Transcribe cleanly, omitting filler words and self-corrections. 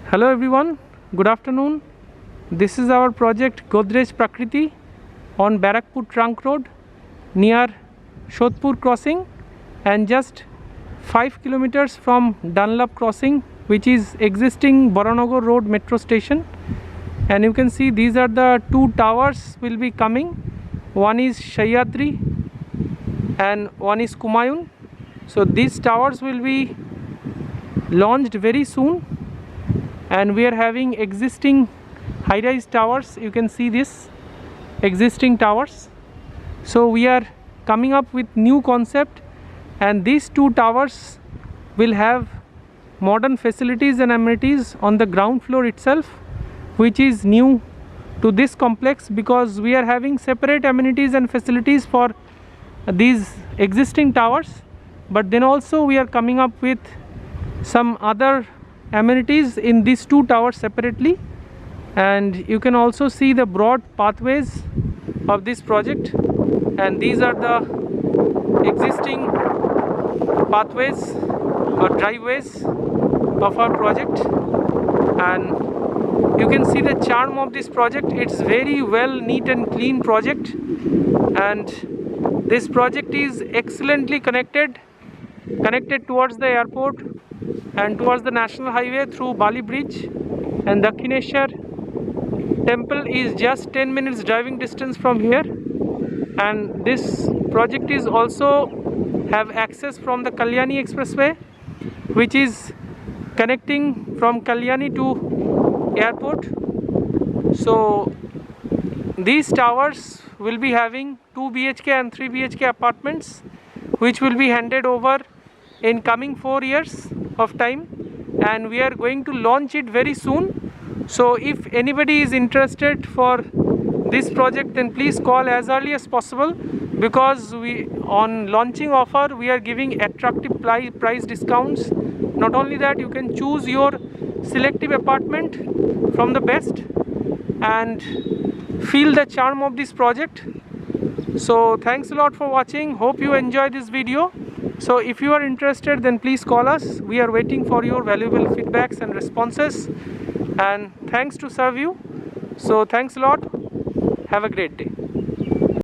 Hello everyone, good afternoon. This is our project Godrej Prakriti on Barakpur Trunk Road near Shodhpur crossing and just 5 kilometers from Dunlop crossing, which is existing Baranagar Road metro station. And you can see these are the two towers will be coming. One is Sahyadri and one is Kumayun. So these towers will be launched very soon, and we are having existing high-rise towers. You can see this existing towers. So we are coming up with new concept, and these two towers will have modern facilities and amenities on the ground floor itself, which is new to this complex, because we are having separate amenities and facilities for these existing towers, but then also we are coming up with some other amenities in these two towers separately. And you can also see the broad pathways of this project, and these are the existing pathways or driveways of our project. And you can see the charm of this project. It's very well neat and clean project, and this project is excellently connected towards the airport and towards the national highway through Bali Bridge, and Dakshineshwar temple is just 10 minutes driving distance from here. And this project is also have access from the Kalyani Expressway, which is connecting from Kalyani to airport. So these towers will be having 2 BHK and 3 BHK apartments, which will be handed over in coming 4 years of time, and we are going to launch it very soon. So if anybody is interested for this project, then please call as early as possible, because we on launching offer we are giving attractive price discounts. Not only that, you can choose your selective apartment from the best and feel the charm of this project. So thanks a lot for watching. Hope you enjoy this video. So if you are interested, then please call us. We are waiting for your valuable feedbacks and responses, and thanks to serve you. So thanks a lot. Have a great day.